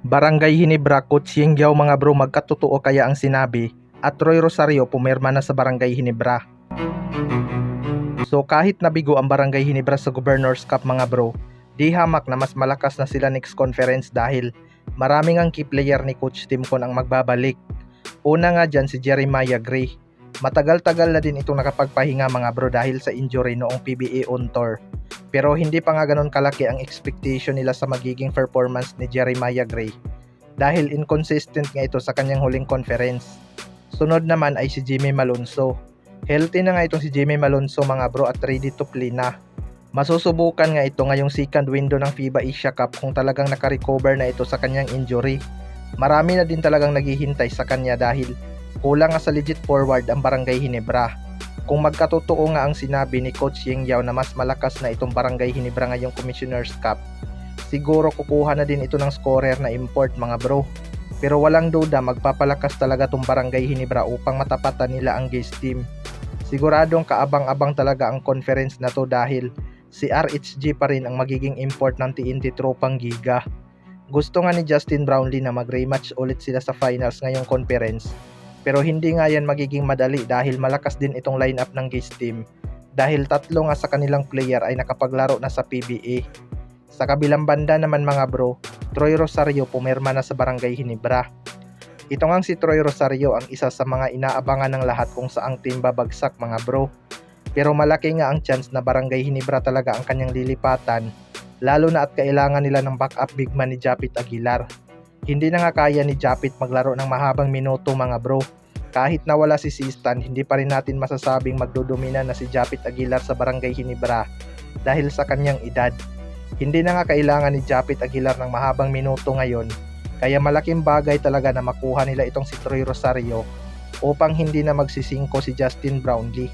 Barangay Hinebra, Coach Yengyaw mga bro, magkatotoo kaya ang sinabi at Troy Rosario pumirma na sa Barangay Hinebra. So kahit nabigo ang Barangay Hinebra sa Governors Cup mga bro, di hamak na mas malakas na sila next conference dahil maraming ang key player ni Coach Timcon ang magbabalik. Una nga dyan si Jeremiah Gray. Matagal-tagal na din itong nakapagpahinga mga bro dahil sa injury noong PBA on tour. Pero hindi pa nga ganun kalaki ang expectation nila sa magiging performance ni Jeremiah Gray dahil inconsistent nga ito sa kanyang huling conference. Sunod naman ay si Jimmy Malonzo. Healthy na nga itong si Jimmy Malonzo mga bro at ready to play na. Masusubukan nga ito ngayong second window ng FIBA Asia Cup kung talagang nakarecover na ito sa kanyang injury. Marami na din talagang naghihintay sa kanya dahil kulang nga sa legit forward ang Barangay Hinebra. Kung magkatotoo nga ang sinabi ni Coach Yengyaw na mas malakas na itong Barangay Hinebra ngayong Commissioner's Cup, siguro kukuha na din ito ng scorer na import mga bro. Pero walang duda magpapalakas talaga itong Barangay Hinebra upang matapatan nila ang Gaze team. Siguradong kaabang-abang talaga ang conference na to dahil si RHG pa rin ang magiging import ng TNT Tropang Giga. Gusto nga ni Justin Brownlee na mag-rematch ulit sila sa finals ngayong conference. Pero hindi nga yan magiging madali dahil malakas din itong lineup ng Gaze team dahil tatlo nga sa kanilang player ay nakapaglaro na sa PBA. Sa kabilang banda naman mga bro, Troy Rosario pumirma na sa Barangay Hinebra. Ito nga si Troy Rosario ang isa sa mga inaabangan ng lahat kung saang team babagsak mga bro. Pero malaki nga ang chance na Barangay Hinebra talaga ang kanyang lilipatan, lalo na at kailangan nila ng backup big man ni Japit Aguilar. Hindi na nga kaya ni Japit maglaro ng mahabang minuto mga bro. Kahit nawala si Sistan, hindi pa rin natin masasabing magdodomina na si Japit Aguilar sa Barangay Hinebra dahil sa kanyang edad. Hindi na nga kailangan ni Japit Aguilar ng mahabang minuto ngayon, kaya malaking bagay talaga na makuha nila itong si Troy Rosario upang hindi na magsisingko si Justin Brownlee.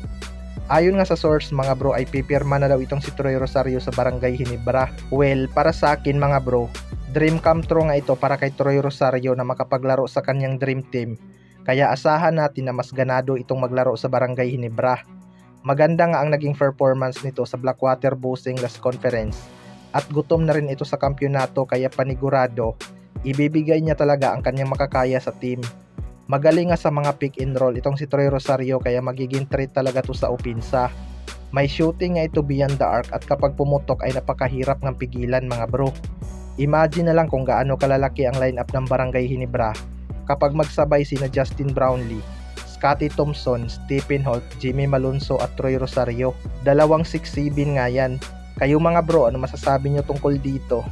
Ayon nga sa source mga bro ay pipirma na daw itong si Troy Rosario sa Barangay Hinebra. Well, para sa akin mga bro, dream come true nga ito para kay Troy Rosario na makapaglaro sa kanyang dream team. Kaya asahan natin na mas ganado itong maglaro sa Barangay Hinebra. Maganda nga ang naging performance nito sa Blackwater Bossing last conference at gutom na rin ito sa kampyonato kaya panigurado ibibigay niya talaga ang kanyang makakaya sa team. Magaling nga sa mga pick and roll itong si Troy Rosario kaya magiging threat talaga to sa opensa. May shooting nga ito beyond the arc at kapag pumutok ay napakahirap ng pigilan mga bro. Imagine na lang kung gaano kalalaki ang lineup ng Barangay Hinebra kapag magsabay sina Justin Brownlee, Scottie Thompson, Stephen Holt, Jimmy Malonzo at Troy Rosario. Dalawang 6'7" nga yan. Kayo mga bro, ano masasabi nyo tungkol dito?